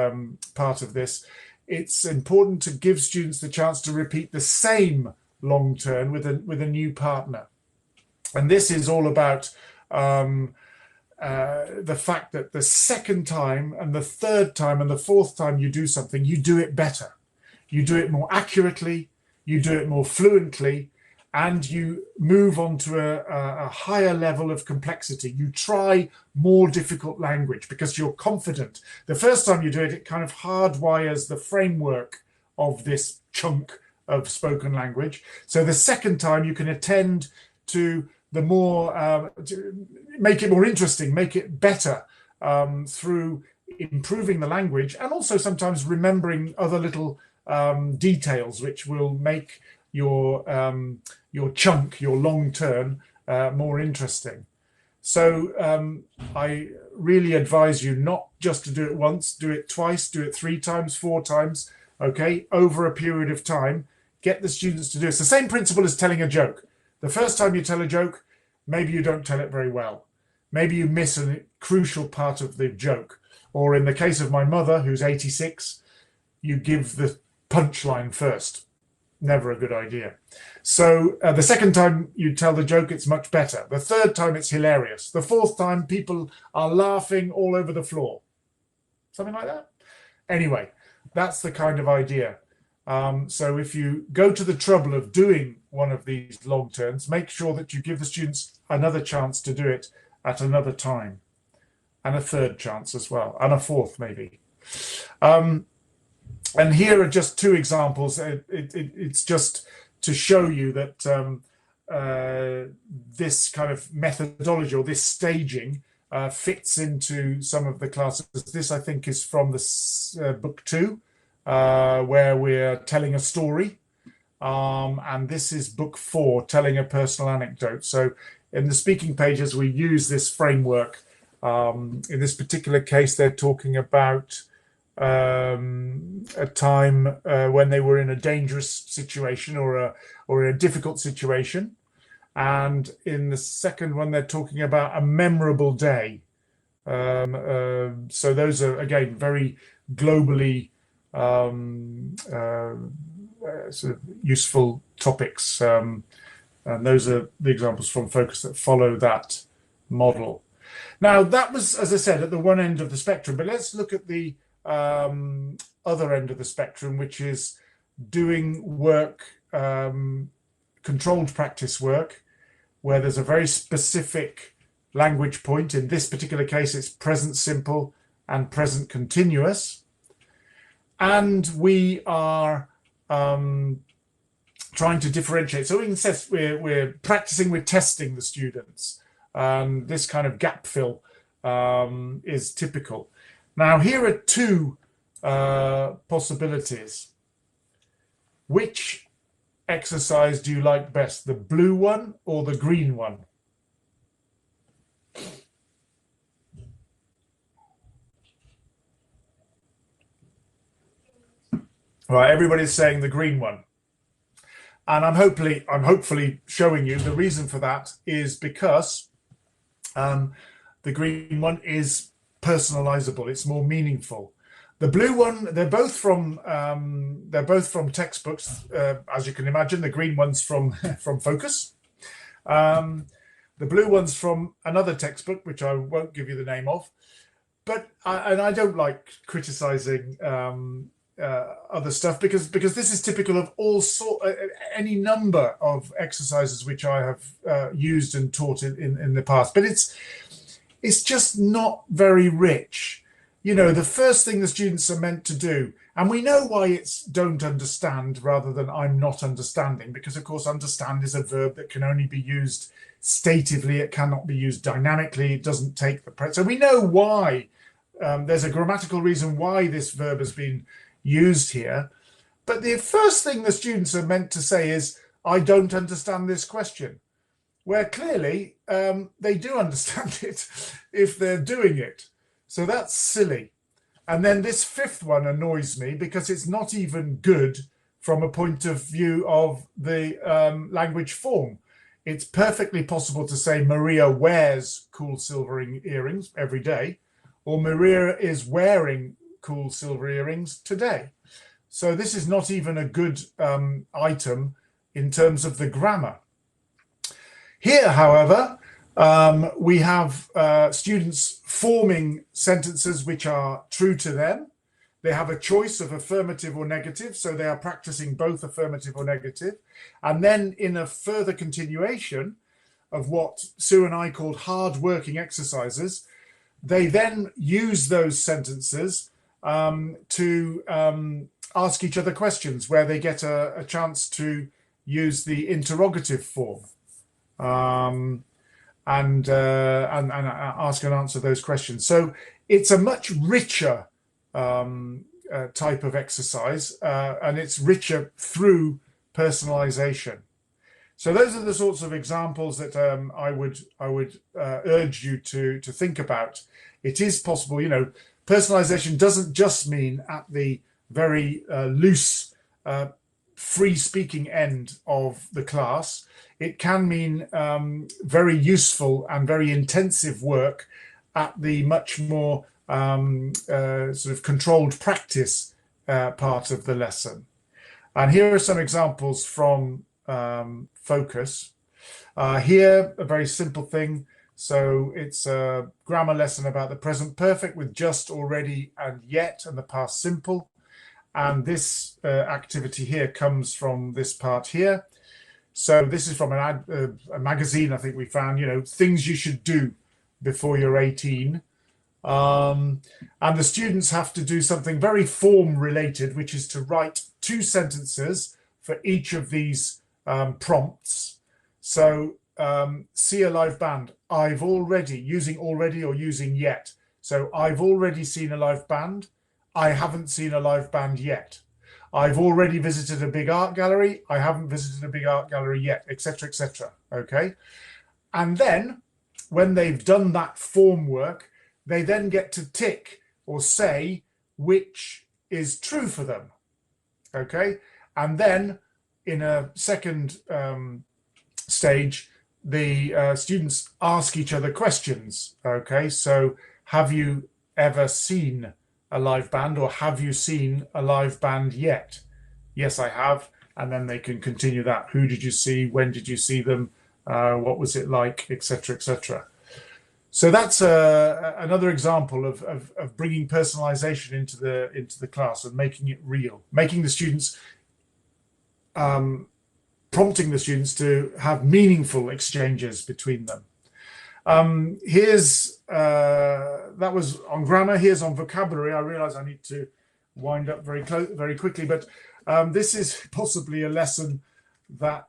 [SPEAKER 1] part of this, it's important to give students the chance to repeat the same long term with a new partner. And this is all about the fact that the second time and the third time and the fourth time you do something, you do it better. You do it more accurately, you do it more fluently, and you move on to a higher level of complexity. You try more difficult language because you're confident. The first time you do it, it kind of hardwires the framework of this chunk of spoken language. So the second time you can attend to the more, to make it more interesting, make it better, through improving the language, and also sometimes remembering other little details which will make your chunk, your long turn, more interesting. So I really advise you not just to do it once, do it twice, do it 3 times, 4 times, okay, over a period of time. Get the students to do it. It's the same principle as telling a joke. The first time you tell a joke, maybe you don't tell it very well. Maybe you miss a crucial part of the joke. Or in the case of my mother, who's 86, you give the punchline first. Never a good idea. So the second time you tell the joke, it's much better. The third time, it's hilarious. The fourth time, people are laughing all over the floor. Something like that. Anyway, that's the kind of idea. So if you go to the trouble of doing one of these long turns, make sure that you give the students another chance to do it at another time, and a third chance as well, and a fourth maybe. And here are just 2 examples. It's just to show you that this kind of methodology, or this staging, fits into some of the classes. This, I think, is from the book 2, where we're telling a story. And this is book 4, telling a personal anecdote. So in the speaking pages, we use this framework. In this particular case, they're talking about a time when they were in a dangerous situation, or in a difficult situation. And in the second one, they're talking about a memorable day. So those are, again, very globally sort of useful topics. And those are the examples from Focus that follow that model. Now, that was, as I said, at the one end of the spectrum, but let's look at the other end of the spectrum, which is doing work, controlled practice work, where there's a very specific language point. In this particular case, it's present simple and present continuous. And we are trying to differentiate. So in sense, we're practicing, we're testing the students. This kind of gap fill is typical. Now, here are 2 possibilities. Which exercise do you like best, the blue one or the green one? Right, everybody's saying the green one. And I'm hopefully showing you the reason for that is because the green one is personalizable. It's more meaningful. The blue one, they're both from textbooks, as you can imagine. The green one's from from Focus. The blue one's from another textbook, which I won't give you the name of. But I don't like criticizing other stuff because this is typical of any number of exercises which I have used and taught in the past. But it's just not very rich. You know, the first thing the students are meant to do, and we know why it's don't understand rather than I'm not understanding, because of course understand is a verb that can only be used statively. It cannot be used dynamically. It doesn't take the so we know why. There's a grammatical reason why this verb has been used here. But the first thing the students are meant to say is, I don't understand this question, where clearly they do understand it if they're doing it. So that's silly. And then this 5th one annoys me because it's not even good from a point of view of the language form. It's perfectly possible to say Maria wears cool silver earrings every day, or Maria is wearing cool silver earrings today. So this is not even a good item in terms of the grammar. Here, however, we have students forming sentences which are true to them. They have a choice of affirmative or negative, so they are practicing both affirmative or negative. And then in a further continuation of what Sue and I called hard-working exercises, they then use those sentences to ask each other questions, where they get a chance to use the interrogative form. And ask and answer those questions. So it's a much richer type of exercise, and it's richer through personalization. So those are the sorts of examples that I would urge you to think about. It is possible, you know, personalization doesn't just mean at the very loose, free speaking end of the class. It can mean very useful and very intensive work at the much more sort of controlled practice part of the lesson. And here are some examples from Focus. Here, a very simple thing. So it's a grammar lesson about the present perfect with just, already, and yet, and the past simple. And this activity here comes from this part here. So this is from a magazine I think we found, you know, things you should do before you're 18. And the students have to do something very form related, which is to write 2 sentences for each of these prompts. So see a live band. I've already, using already or using yet. So I've already seen a live band. I haven't seen a live band yet. I've already visited a big art gallery. I haven't visited a big art gallery yet, etc., etc. Okay. And then when they've done that form work, they then get to tick or say which is true for them. Okay. And then in a second stage, the students ask each other questions. Okay. So have you ever seen a live band, or have you seen a live band yet? Yes, I have. And then they can continue that. Who did you see? When did you see them? What was it like? Etc., etc. So that's another example of bringing personalization into the class and making it real, making the students, prompting the students to have meaningful exchanges between them. That was on grammar. Here's on vocabulary. I realize I need to wind up very quickly, but this is possibly a lesson that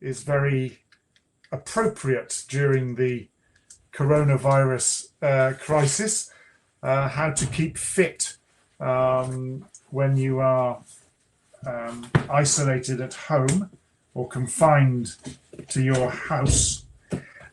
[SPEAKER 1] is very appropriate during the coronavirus crisis. How to keep fit when you are isolated at home or confined to your house.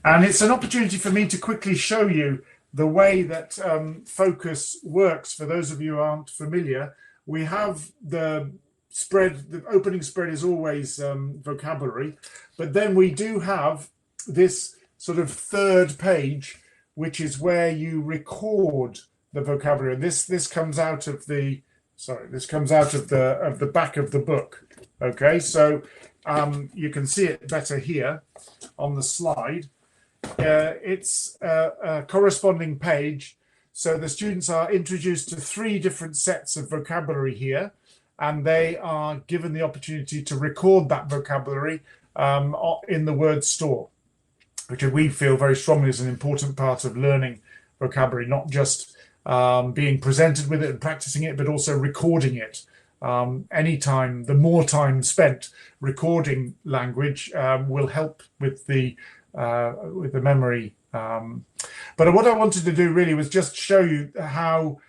[SPEAKER 1] And it's an opportunity for me to quickly show you the way that Focus works. For those of you who aren't familiar, we have the spread, the opening spread is always vocabulary, but then we do have this sort of third page, which is where you record the vocabulary. And this comes out of the, this comes out of the back of the book. Okay, so you can see it better here on the slide. It's a corresponding page. So the students are introduced to 3 different sets of vocabulary here, and they are given the opportunity to record that vocabulary in the word store, which we feel very strongly is an important part of learning vocabulary, not just being presented with it and practicing it, but also recording it. Anytime, the more time spent recording language will help with the memory. But what I wanted to do really was just show you how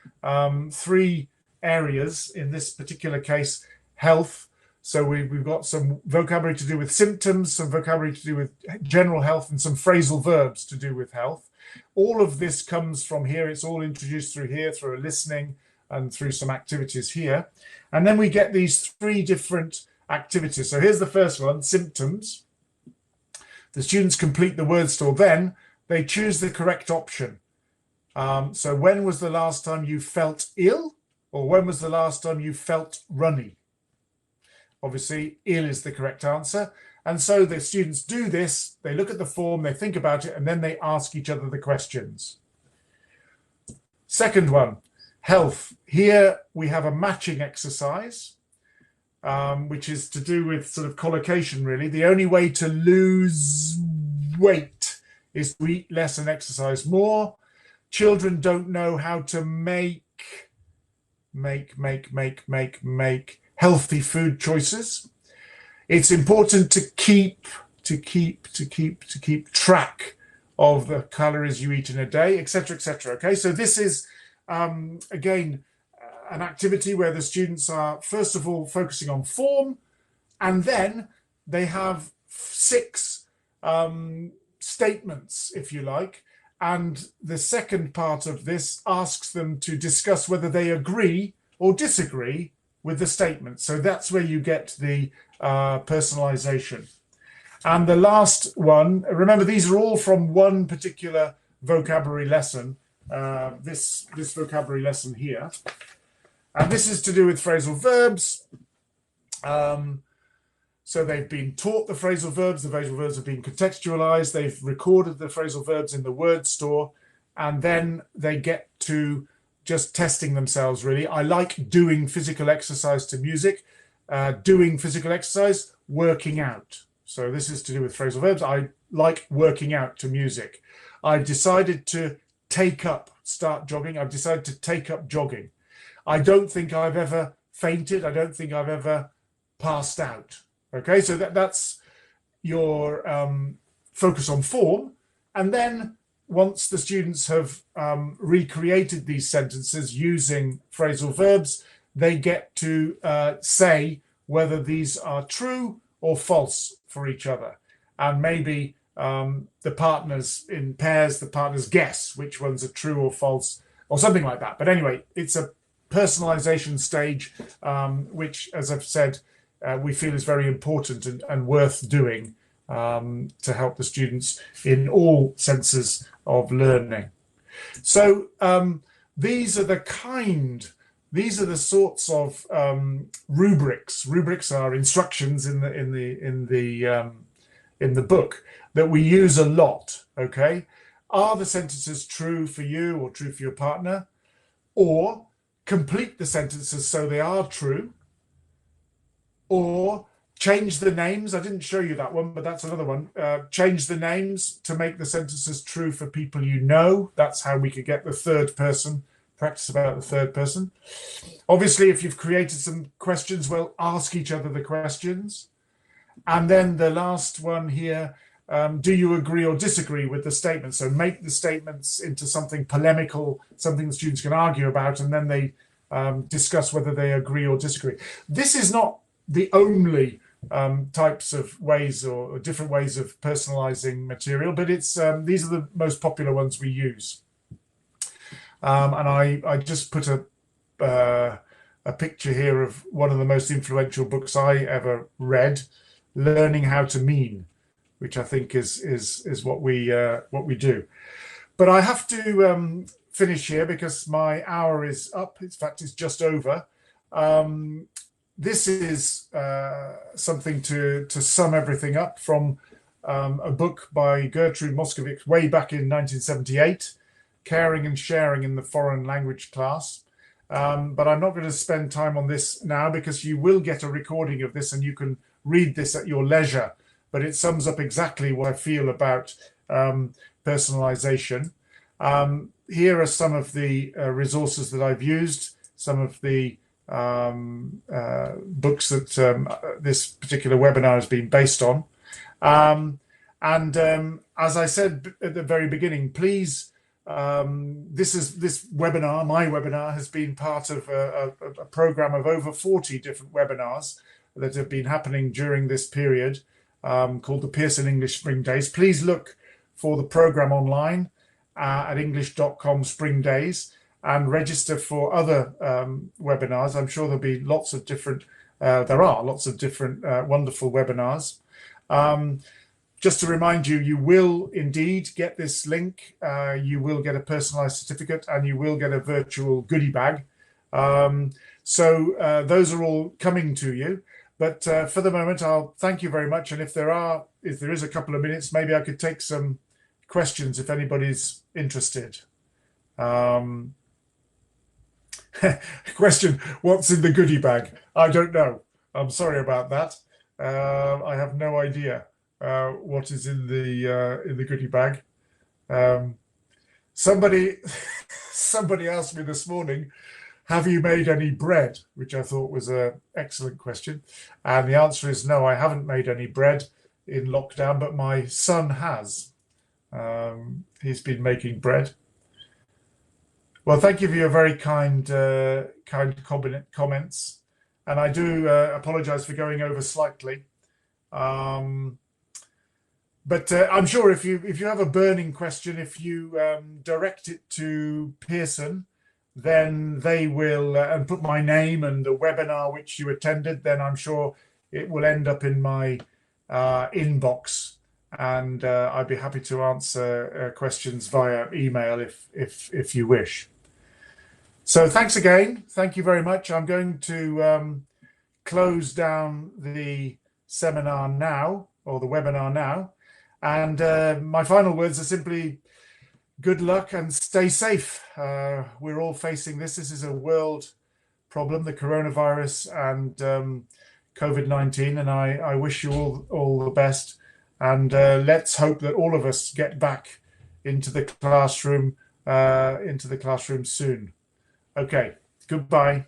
[SPEAKER 1] 3 areas, in this particular case, health. So we've got some vocabulary to do with symptoms, some vocabulary to do with general health, and some phrasal verbs to do with health. All of this comes from here. It's all introduced through here, through a listening and through some activities here. And then we get these 3 different activities. So here's the first one, symptoms. The students complete the word store, then they choose the correct option. So when was the last time you felt ill? Or when was the last time you felt runny? Obviously, ill is the correct answer. And so the students do this, they look at the form, they think about it, and then they ask each other the questions. Second one, health. Here we have a matching exercise, which is to do with sort of collocation, really. The only way to lose weight is to eat less and exercise more. Children don't know how to make healthy food choices. It's important to keep track of the calories you eat in a day, etc., etc. Okay, so this is again an activity where the students are first of all focusing on form, and then they have 6 statements, if you like, and the second part of this asks them to discuss whether they agree or disagree with the statement. So that's where you get the personalization. And the last one, remember, these are all from one particular vocabulary lesson, this vocabulary lesson here. And this is to do with phrasal verbs. So they've been taught the phrasal verbs have been contextualized, they've recorded the phrasal verbs in the word store, and then they get to just testing themselves, really. I like doing physical exercise to music, doing physical exercise, working out. So this is to do with phrasal verbs. I like working out to music. I've decided to start jogging. I've decided to take up jogging. I don't think I've ever fainted. I don't think I've ever passed out. Okay, so that's your focus on form. And then once the students have recreated these sentences using phrasal verbs, they get to say whether these are true or false for each other. And maybe the partners in pairs, the partners guess which ones are true or false or something like that. But anyway, it's a personalization stage, which, as I've said, we feel is very important and worth doing to help the students in all senses of learning. So these are the sorts of rubrics. Rubrics are instructions in the book that we use a lot. Okay, are the sentences true for you or true for your partner? Or complete the sentences so they are true. Or change the names. I didn't show you that one, but that's another one. Change the names to make the sentences true for people you know. That's how we could get the third person, practice about the third person. Obviously, if you've created some questions, well, ask each other the questions. And then the last one here, do you agree or disagree with the statement? So make the statements into something polemical, something the students can argue about, and then they discuss whether they agree or disagree. This is not the only types of ways or different ways of personalizing material, but it's these are the most popular ones we use. And I just put a picture here of one of the most influential books I ever read, Learning How to Mean, which I think is what we do. But I have to finish here because my hour is up. In fact, it's just over. This is something to sum everything up from a book by Gertrude Moskovich way back in 1978, Caring and Sharing in the Foreign Language Class. But I'm not going to spend time on this now because you will get a recording of this and you can read this at your leisure. But it sums up exactly what I feel about personalization. Here are some of the resources that I've used, some of the books that this particular webinar has been based on. As I said at the very beginning, please, this webinar, my webinar, has been part of a program of over 40 different webinars that have been happening during this period, called the Pearson English Spring Days. Please look for the program online at english.com Spring Days and register for other webinars. I'm sure there'll be lots of different, there are lots of different wonderful webinars. Just to remind you, you will indeed get this link. You will get a personalized certificate and you will get a virtual goodie bag. So those are all coming to you. But for the moment, I'll thank you very much. And if there is a couple of minutes, maybe I could take some questions if anybody's interested. Question, what's in the goodie bag? I don't know. I'm sorry about that. I have no idea what is in the goodie bag. Somebody asked me this morning, have you made any bread? Which I thought was an excellent question. And the answer is no, I haven't made any bread in lockdown, but my son has. He's been making bread. Well, thank you for your very kind comments, and I do apologise for going over slightly. Um, but I'm sure if you have a burning question, if you direct it to Pearson, then they will and put my name and the webinar which you attended, then I'm sure it will end up in my inbox, and I'd be happy to answer questions via email if you wish. So thanks again. Thank you very much. I'm going to close down the seminar now, or the webinar now. And my final words are simply good luck and stay safe. We're all facing this. This is a world problem, the coronavirus and COVID-19. And I wish you all the best. And let's hope that all of us get back into the classroom soon. Okay, goodbye.